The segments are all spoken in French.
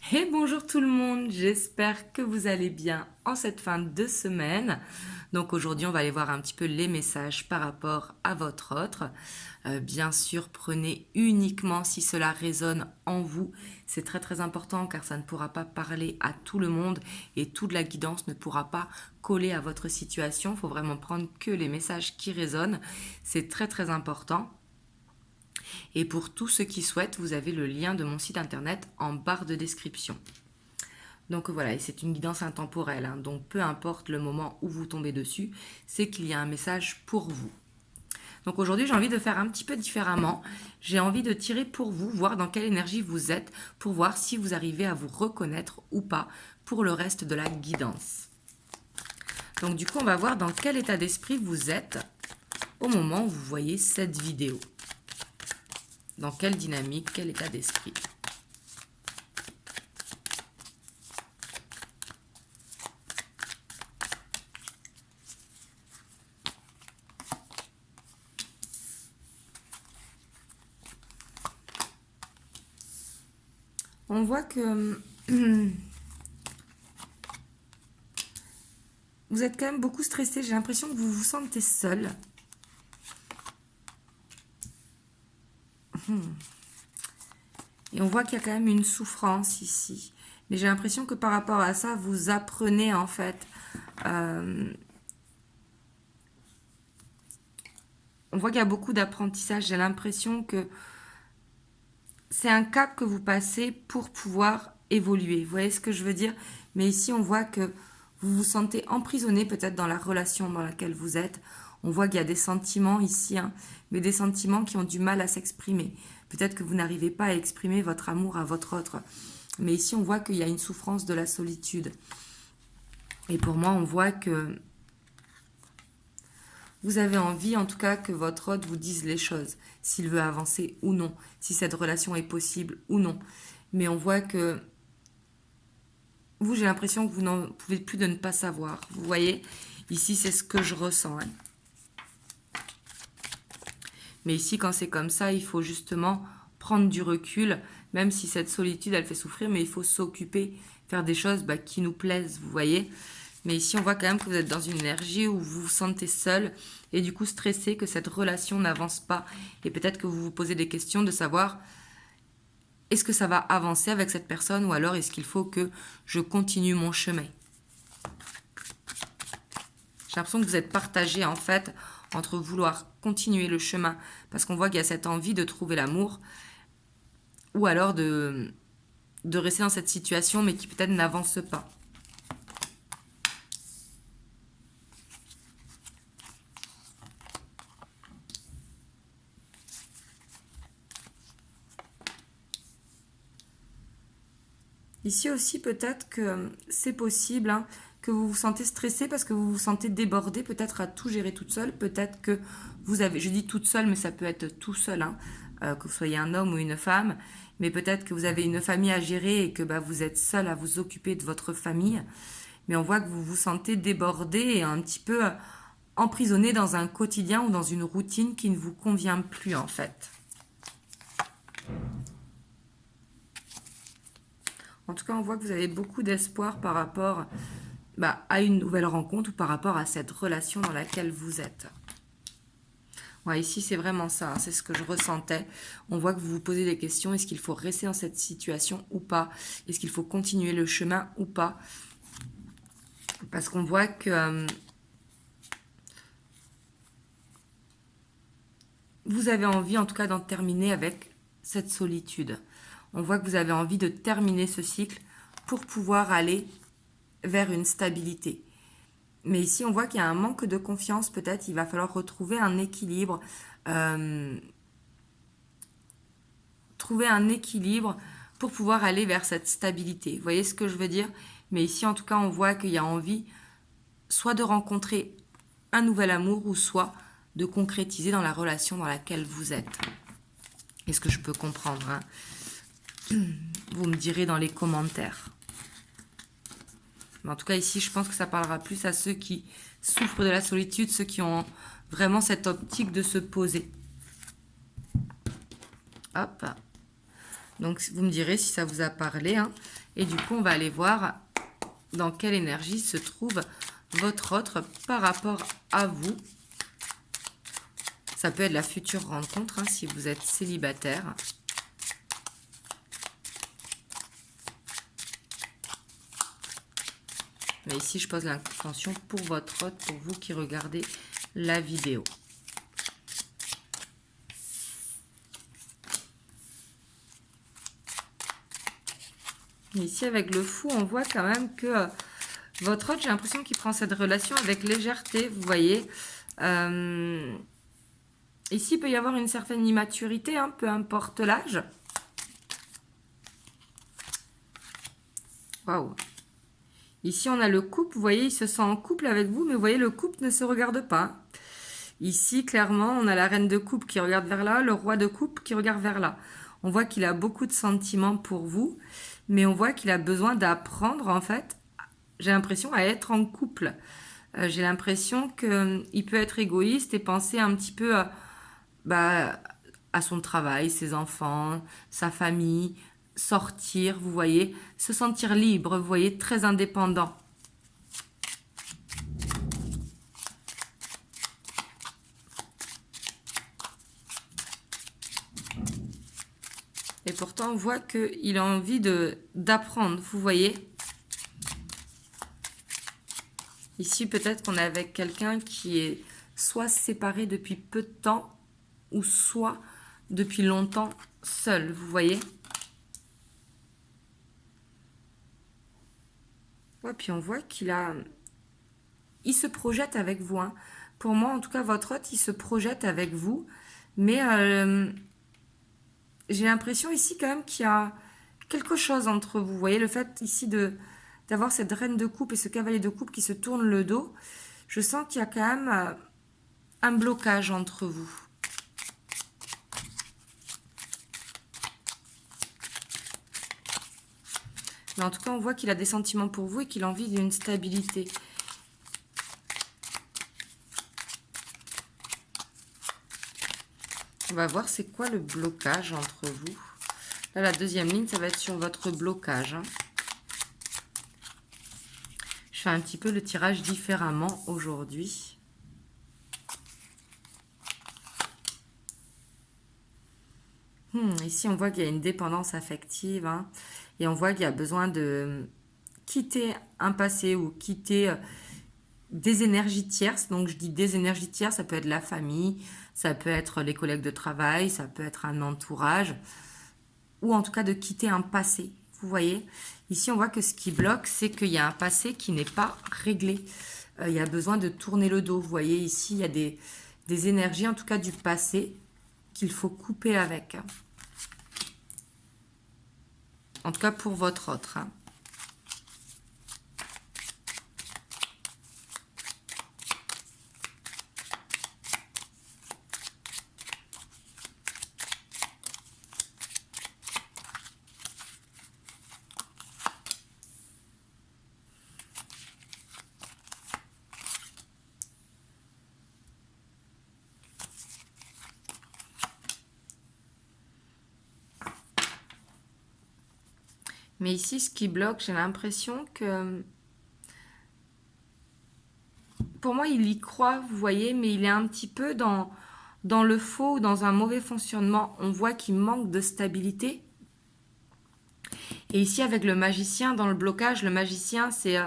Et bonjour tout le monde, j'espère que vous allez bien en cette fin de semaine. Donc aujourd'hui on va aller voir un petit peu les messages par rapport à votre autre. Bien sûr, prenez uniquement si cela résonne en vous. C'est très très important car ça ne pourra pas parler à tout le monde et toute la guidance ne pourra pas coller à votre situation. Il faut vraiment prendre que les messages qui résonnent. C'est très très important. Et pour tous ceux qui souhaitent, vous avez le lien de mon site internet en barre de description. Donc voilà, et c'est une guidance intemporelle, hein, donc peu importe le moment où vous tombez dessus, c'est qu'il y a un message pour vous. Donc aujourd'hui, j'ai envie de faire un petit peu différemment. J'ai envie de tirer pour vous, voir dans quelle énergie vous êtes, pour voir si vous arrivez à vous reconnaître ou pas pour le reste de la guidance. Donc du coup, on va voir dans quel état d'esprit vous êtes au moment où vous voyez cette vidéo. Dans quelle dynamique, quel état d'esprit. On voit que vous êtes quand même beaucoup stressé. J'ai l'impression que vous vous sentez seul. Et on voit qu'il y a quand même une souffrance ici. Mais j'ai l'impression que par rapport à ça, vous apprenez en fait. On voit qu'il y a beaucoup d'apprentissage. J'ai l'impression que c'est un cap que vous passez pour pouvoir évoluer. Vous voyez ce que je veux dire? Mais ici, on voit que vous vous sentez emprisonné peut-être dans la relation dans laquelle vous êtes. On voit qu'il y a des sentiments ici, hein, mais des sentiments qui ont du mal à s'exprimer. Peut-être que vous n'arrivez pas à exprimer votre amour à votre autre. Mais ici, on voit qu'il y a une souffrance de la solitude. Et pour moi, on voit que vous avez envie, en tout cas, que votre hôte vous dise les choses, s'il veut avancer ou non, si cette relation est possible ou non. Mais on voit que vous, j'ai l'impression que vous n'en pouvez plus de ne pas savoir. Vous voyez, ici, c'est ce que je ressens. Hein. Mais ici, quand c'est comme ça, il faut justement prendre du recul, même si cette solitude, elle fait souffrir, mais il faut s'occuper, faire des choses qui nous plaisent, vous voyez. Mais ici, on voit quand même que vous êtes dans une énergie où vous vous sentez seul et du coup stressé que cette relation n'avance pas. Et peut-être que vous vous posez des questions de savoir est-ce que ça va avancer avec cette personne ou alors est-ce qu'il faut que je continue mon chemin. J'ai l'impression que vous êtes partagé en fait entre vouloir continuer le chemin parce qu'on voit qu'il y a cette envie de trouver l'amour ou alors de rester dans cette situation mais qui peut-être n'avance pas. Ici aussi, peut-être que c'est possible hein, que vous vous sentez stressé parce que vous vous sentez débordé, peut-être à tout gérer toute seule. Peut-être que vous avez, je dis toute seule, mais ça peut être tout seul, hein, que vous soyez un homme ou une femme. Mais peut-être que vous avez une famille à gérer et que vous êtes seul à vous occuper de votre famille. Mais on voit que vous vous sentez débordé et un petit peu emprisonné dans un quotidien ou dans une routine qui ne vous convient plus en fait. En tout cas, on voit que vous avez beaucoup d'espoir par rapport à une nouvelle rencontre ou par rapport à cette relation dans laquelle vous êtes. Ouais, ici, c'est vraiment ça, hein, c'est ce que je ressentais. On voit que vous vous posez des questions, est-ce qu'il faut rester dans cette situation ou pas? Est-ce qu'il faut continuer le chemin ou pas? Parce qu'on voit que vous avez envie en tout cas d'en terminer avec cette solitude. On voit que vous avez envie de terminer ce cycle pour pouvoir aller vers une stabilité. Mais ici, on voit qu'il y a un manque de confiance. Peut-être il va falloir retrouver un équilibre. Trouver un équilibre pour pouvoir aller vers cette stabilité. Vous voyez ce que je veux dire? Mais ici, en tout cas, on voit qu'il y a envie soit de rencontrer un nouvel amour ou soit de concrétiser dans la relation dans laquelle vous êtes. Est-ce que je peux comprendre hein? Vous me direz dans les commentaires. Mais en tout cas, ici, je pense que ça parlera plus à ceux qui souffrent de la solitude, ceux qui ont vraiment cette optique de se poser. Hop. Donc, vous me direz si ça vous a parlé. Hein. Et du coup, on va aller voir dans quelle énergie se trouve votre autre par rapport à vous. Ça peut être la future rencontre, hein, si vous êtes célibataire. Mais ici, je pose l'intention pour votre autre, pour vous qui regardez la vidéo. Ici, avec le fou, on voit quand même que votre autre, j'ai l'impression qu'il prend cette relation avec légèreté, vous voyez. Ici, il peut y avoir une certaine immaturité, hein, peu importe l'âge. Waouh. Ici, on a le couple, vous voyez, il se sent en couple avec vous, mais vous voyez, le couple ne se regarde pas. Ici, clairement, on a la reine de coupe qui regarde vers là, le roi de coupe qui regarde vers là. On voit qu'il a beaucoup de sentiments pour vous, mais on voit qu'il a besoin d'apprendre, en fait, j'ai l'impression, à être en couple. J'ai l'impression qu'il peut être égoïste et penser un petit peu à son travail, ses enfants, sa famille, sortir, vous voyez, se sentir libre, vous voyez, très indépendant. Et pourtant, on voit qu'il a envie d'apprendre, vous voyez. Ici, peut-être qu'on est avec quelqu'un qui est soit séparé depuis peu de temps, ou soit depuis longtemps seul, vous voyez. Ouais, puis on voit il se projette avec vous, hein. Pour moi, en tout cas, votre hôte, il se projette avec vous. Mais j'ai l'impression ici quand même qu'il y a quelque chose entre vous. Vous voyez, le fait ici d'avoir cette reine de coupe et ce cavalier de coupe qui se tourne le dos, je sens qu'il y a quand même un blocage entre vous. Mais en tout cas, on voit qu'il a des sentiments pour vous et qu'il a envie d'une stabilité. On va voir c'est quoi le blocage entre vous. Là, la deuxième ligne, ça va être sur votre blocage, hein. Je fais un petit peu le tirage différemment aujourd'hui. Ici, on voit qu'il y a une dépendance affective, hein, et on voit qu'il y a besoin de quitter un passé ou quitter des énergies tierces. Donc, je dis des énergies tierces, ça peut être la famille, ça peut être les collègues de travail, ça peut être un entourage, ou en tout cas de quitter un passé. Vous voyez, ici, on voit que ce qui bloque, c'est qu'il y a un passé qui n'est pas réglé. Il y a besoin de tourner le dos. Vous voyez, ici, il y a des énergies, en tout cas du passé, qu'il faut couper avec. En tout cas, pour votre autre, hein. Mais ici, ce qui bloque, j'ai l'impression que... Pour moi, il y croit, vous voyez, mais il est un petit peu dans le faux, dans un mauvais fonctionnement. On voit qu'il manque de stabilité. Et ici, avec le magicien, dans le blocage, le magicien, c'est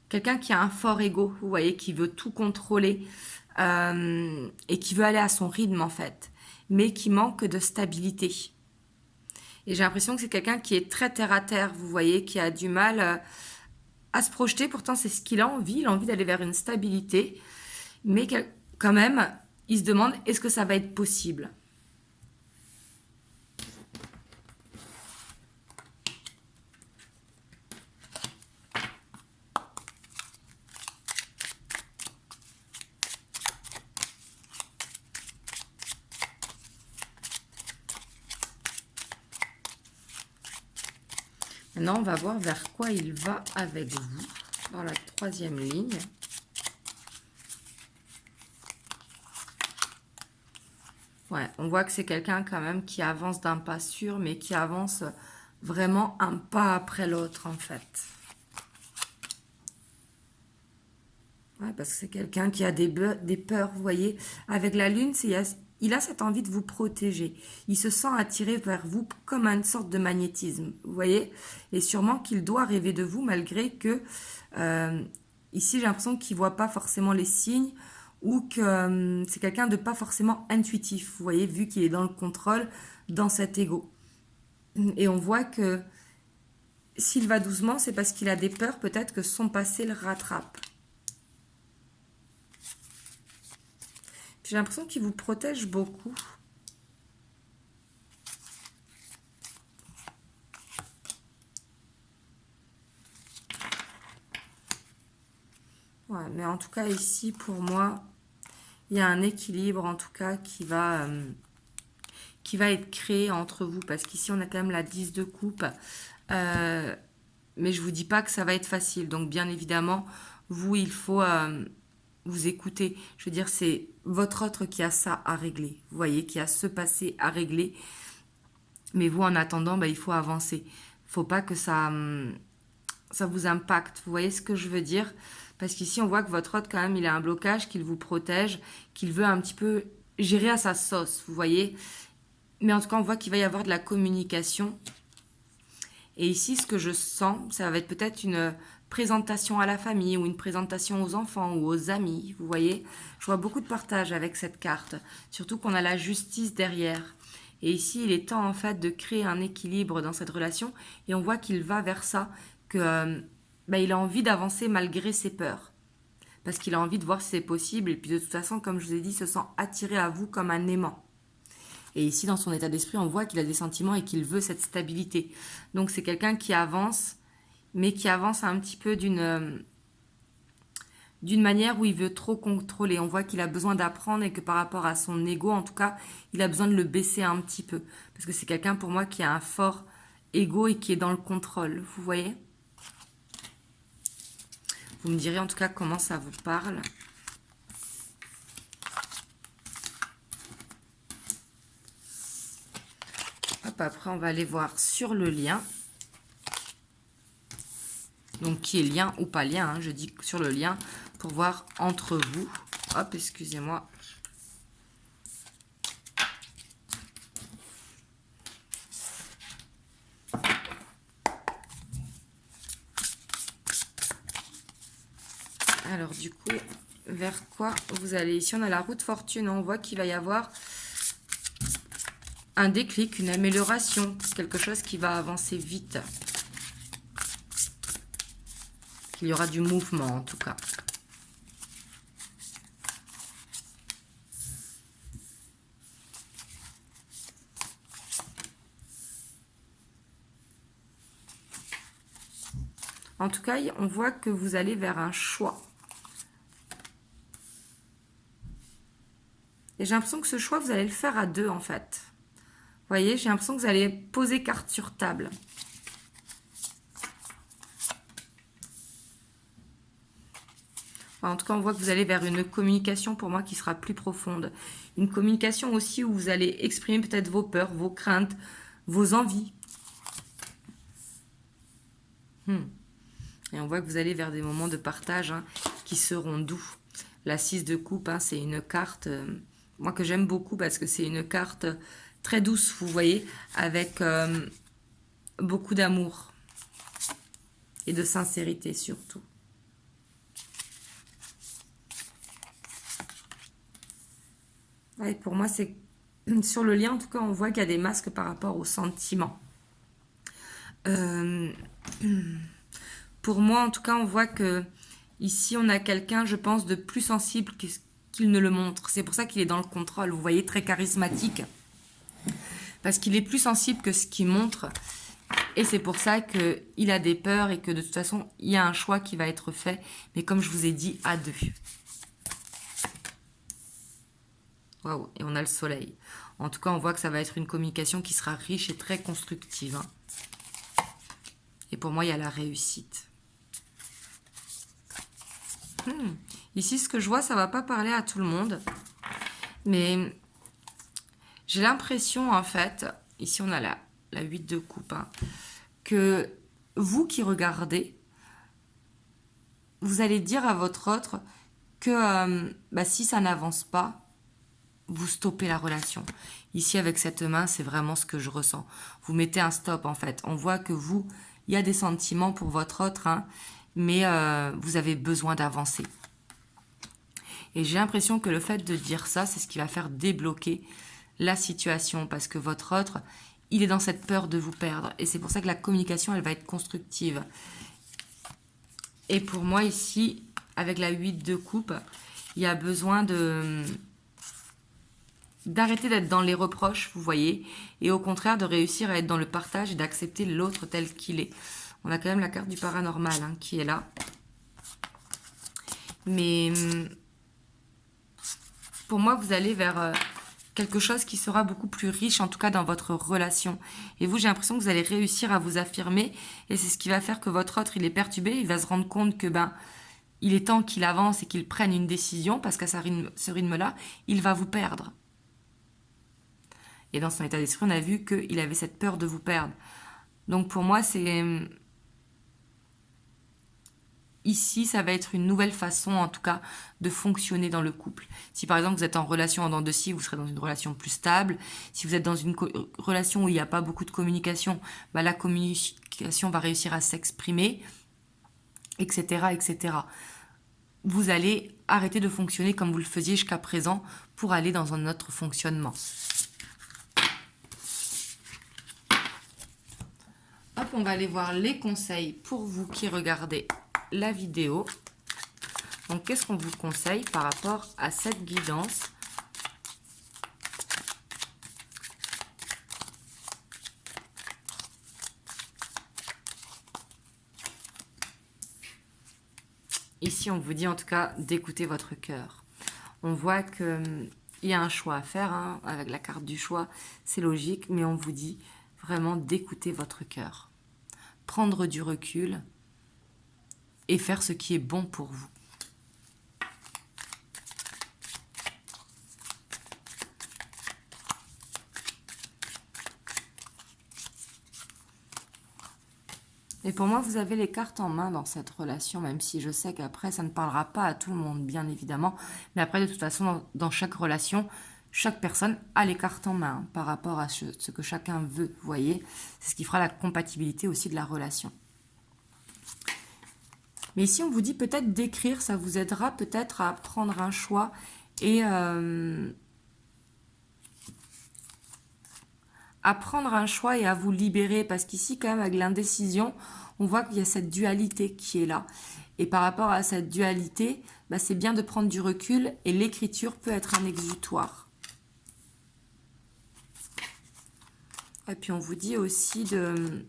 quelqu'un qui a un fort ego, vous voyez, qui veut tout contrôler et qui veut aller à son rythme, en fait, mais qui manque de stabilité. Et j'ai l'impression que c'est quelqu'un qui est très terre à terre, vous voyez, qui a du mal à se projeter. Pourtant, c'est ce qu'il a envie. Il a envie d'aller vers une stabilité. Mais quand même, il se demande, est-ce que ça va être possible ? Maintenant, on va voir vers quoi il va avec vous, dans la troisième ligne. Ouais, on voit que c'est quelqu'un quand même qui avance d'un pas sûr, mais qui avance vraiment un pas après l'autre, en fait. Ouais, parce que c'est quelqu'un qui a des peurs, vous voyez. Avec la lune, il a cette envie de vous protéger. Il se sent attiré vers vous comme une sorte de magnétisme, vous voyez. Et sûrement qu'il doit rêver de vous malgré que, ici, j'ai l'impression qu'il ne voit pas forcément les signes ou que c'est quelqu'un de pas forcément intuitif, vous voyez, vu qu'il est dans le contrôle, dans cet ego. Et on voit que s'il va doucement, c'est parce qu'il a des peurs, peut-être que son passé le rattrape. J'ai l'impression qu'il vous protège beaucoup. Ouais, mais en tout cas, ici, pour moi, il y a un équilibre, en tout cas, qui va être créé entre vous. Parce qu'ici, on a quand même la 10 de coupe. Mais je ne vous dis pas que ça va être facile. Donc, bien évidemment, vous, il faut vous écouter. Je veux dire, c'est votre autre qui a ça à régler. Vous voyez, qui a ce passé à régler. Mais vous, en attendant, il faut avancer. Il ne faut pas que ça vous impacte. Vous voyez ce que je veux dire? Parce qu'ici, on voit que votre autre, quand même, il a un blocage, qu'il vous protège, qu'il veut un petit peu gérer à sa sauce, vous voyez? Mais en tout cas, on voit qu'il va y avoir de la communication. Et ici, ce que je sens, ça va être peut-être une présentation à la famille ou une présentation aux enfants ou aux amis, vous voyez? Je vois beaucoup de partage avec cette carte, surtout qu'on a la justice derrière. Et ici, il est temps, en fait, de créer un équilibre dans cette relation. Et on voit qu'il va vers ça, que il a envie d'avancer malgré ses peurs. Parce qu'il a envie de voir si c'est possible. Et puis de toute façon, comme je vous ai dit, il se sent attiré à vous comme un aimant. Et ici, dans son état d'esprit, on voit qu'il a des sentiments et qu'il veut cette stabilité. Donc c'est quelqu'un qui avance, mais qui avance un petit peu d'une manière où il veut trop contrôler. On voit qu'il a besoin d'apprendre et que par rapport à son ego, en tout cas, il a besoin de le baisser un petit peu. Parce que c'est quelqu'un pour moi qui a un fort ego et qui est dans le contrôle. Vous voyez ? Vous me direz en tout cas comment ça vous parle. Hop, après on va aller voir sur le lien. Donc qui est lien ou pas lien, hein, je dis sur le lien pour voir entre vous. Hop, excusez-moi. Alors du coup, vers quoi vous allez? Ici on a la roue de fortune, on voit qu'il va y avoir un déclic, une amélioration, quelque chose qui va avancer vite. Il y aura du mouvement en tout cas. En tout cas, on voit que vous allez vers un choix. Et j'ai l'impression que ce choix, vous allez le faire à deux en fait. Vous voyez, j'ai l'impression que vous allez poser carte sur table. En tout cas, on voit que vous allez vers une communication pour moi qui sera plus profonde. Une communication aussi où vous allez exprimer peut-être vos peurs, vos craintes, vos envies. Et on voit que vous allez vers des moments de partage qui seront doux. La 6 de coupe, c'est une carte, moi que j'aime beaucoup parce que c'est une carte très douce, vous voyez, avec beaucoup d'amour et de sincérité surtout. Ouais, pour moi, c'est sur le lien, en tout cas, on voit qu'il y a des masques par rapport aux sentiments. Pour moi, en tout cas, on voit que ici, on a quelqu'un, je pense, de plus sensible qu'il ne le montre. C'est pour ça qu'il est dans le contrôle, vous voyez, très charismatique. Parce qu'il est plus sensible que ce qu'il montre. Et c'est pour ça qu'il a des peurs et que de toute façon, il y a un choix qui va être fait. Mais comme je vous ai dit, à deux. Waouh, et on a le soleil. En tout cas, on voit que ça va être une communication qui sera riche et très constructive. Et pour moi, il y a la réussite. Ici, ce que je vois, ça ne va pas parler à tout le monde. Mais j'ai l'impression, en fait, ici, on a la 8 de coupe. que vous qui regardez, vous allez dire à votre autre que si ça n'avance pas, vous stoppez la relation. Ici, avec cette main, c'est vraiment ce que je ressens. Vous mettez un stop, en fait. On voit que vous, il y a des sentiments pour votre autre, hein, mais vous avez besoin d'avancer. Et j'ai l'impression que le fait de dire ça, c'est ce qui va faire débloquer la situation, parce que votre autre, il est dans cette peur de vous perdre. Et c'est pour ça que la communication, elle va être constructive. Et pour moi, ici, avec la 8 de coupe, il y a besoin d'arrêter d'être dans les reproches, vous voyez, et au contraire de réussir à être dans le partage et d'accepter l'autre tel qu'il est. On a quand même la carte du paranormal hein, qui est là. Mais pour moi, vous allez vers quelque chose qui sera beaucoup plus riche, en tout cas dans votre relation. Et vous, j'ai l'impression que vous allez réussir à vous affirmer, et c'est ce qui va faire que votre autre, il est perturbé, il va se rendre compte que il est temps qu'il avance et qu'il prenne une décision, parce qu'à ce rythme-là, il va vous perdre. Et dans son état d'esprit, on a vu qu'il avait cette peur de vous perdre. Donc pour moi, ici, ça va être une nouvelle façon, en tout cas, de fonctionner dans le couple. Si par exemple, vous êtes en relation en dents de scie, vous serez dans une relation plus stable. Si vous êtes dans une relation où il n'y a pas beaucoup de communication, la communication va réussir à s'exprimer, etc., etc. Vous allez arrêter de fonctionner comme vous le faisiez jusqu'à présent pour aller dans un autre fonctionnement. Hop, on va aller voir les conseils pour vous qui regardez la vidéo. Donc, qu'est-ce qu'on vous conseille par rapport à cette guidance ? Ici, on vous dit en tout cas d'écouter votre cœur. On voit qu'il y a un choix à faire, hein, avec la carte du choix, c'est logique, mais on vous dit vraiment d'écouter votre cœur. Prendre du recul et faire ce qui est bon pour vous. Et pour moi, vous avez les cartes en main dans cette relation, même si je sais qu'après, ça ne parlera pas à tout le monde, bien évidemment. Mais après, de toute façon, dans chaque relation, chaque personne a les cartes en main hein, par rapport à ce que chacun veut, vous voyez. C'est ce qui fera la compatibilité aussi de la relation. Mais ici, on vous dit peut-être d'écrire, ça vous aidera peut-être à prendre un choix et à prendre un choix et à vous libérer. Parce qu'ici, quand même, avec l'indécision, on voit qu'il y a cette dualité qui est là. Et par rapport à cette dualité, c'est bien de prendre du recul et l'écriture peut être un exutoire. Et puis, on vous dit aussi de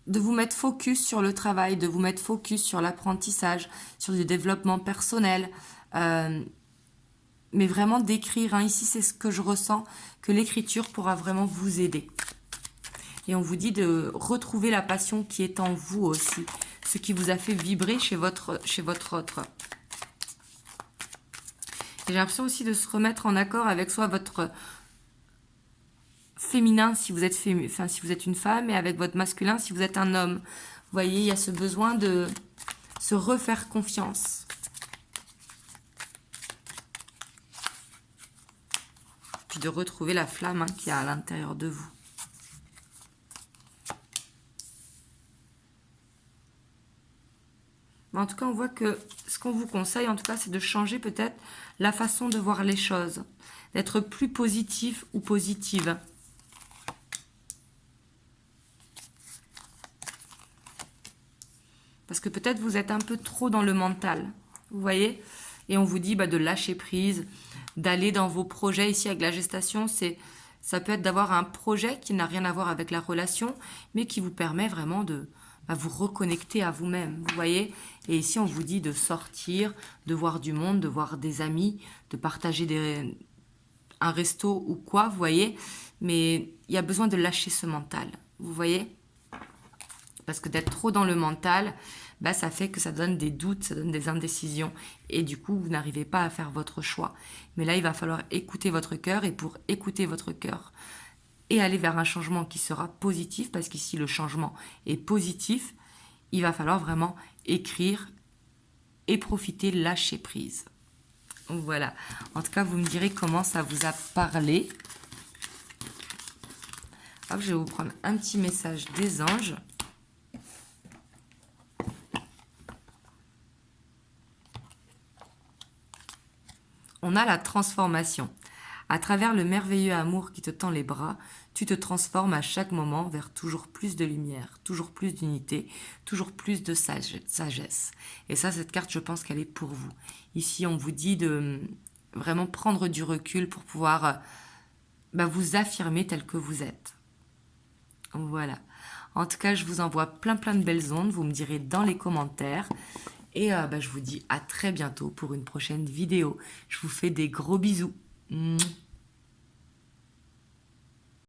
vous mettre focus sur le travail, de vous mettre focus sur l'apprentissage, sur du développement personnel, mais vraiment d'écrire. Hein. Ici, c'est ce que je ressens, que l'écriture pourra vraiment vous aider. Et on vous dit de retrouver la passion qui est en vous aussi, ce qui vous a fait vibrer chez votre autre. Et j'ai l'impression aussi de se remettre en accord avec soit votre féminin si vous êtes si vous êtes une femme, et avec votre masculin si vous êtes un homme. Vous voyez, il y a ce besoin de se refaire confiance. Puis de retrouver la flamme qu'il y a à l'intérieur de vous. Mais en tout cas, on voit que ce qu'on vous conseille, en tout cas, c'est de changer peut-être la façon de voir les choses. D'être plus positif ou positive. Parce que peut-être vous êtes un peu trop dans le mental. Vous voyez ? Et on vous dit de lâcher prise, d'aller dans vos projets. Ici, avec la gestation, ça peut être d'avoir un projet qui n'a rien à voir avec la relation, mais qui vous permet vraiment de vous reconnecter à vous-même. Vous voyez ? Et ici, on vous dit de sortir, de voir du monde, de voir des amis, de partager un resto ou quoi, vous voyez ? Mais il y a besoin de lâcher ce mental. Vous voyez ? Parce que d'être trop dans le mental, ça fait que ça donne des doutes, ça donne des indécisions. Et du coup, vous n'arrivez pas à faire votre choix. Mais là, il va falloir écouter votre cœur. Et pour écouter votre cœur et aller vers un changement qui sera positif, parce qu'ici le changement est positif, il va falloir vraiment écrire et profiter, lâcher prise. Voilà. En tout cas, vous me direz comment ça vous a parlé. Hop, je vais vous prendre un petit message des anges. On a la transformation. À travers le merveilleux amour qui te tend les bras, tu te transformes à chaque moment vers toujours plus de lumière, toujours plus d'unité, toujours plus de sagesse. Et ça, cette carte, je pense qu'elle est pour vous. Ici, on vous dit de vraiment prendre du recul pour pouvoir vous affirmer tel que vous êtes. Voilà. En tout cas, je vous envoie plein de belles ondes. Vous me direz dans les commentaires. Et je vous dis à très bientôt pour une prochaine vidéo. Je vous fais des gros bisous.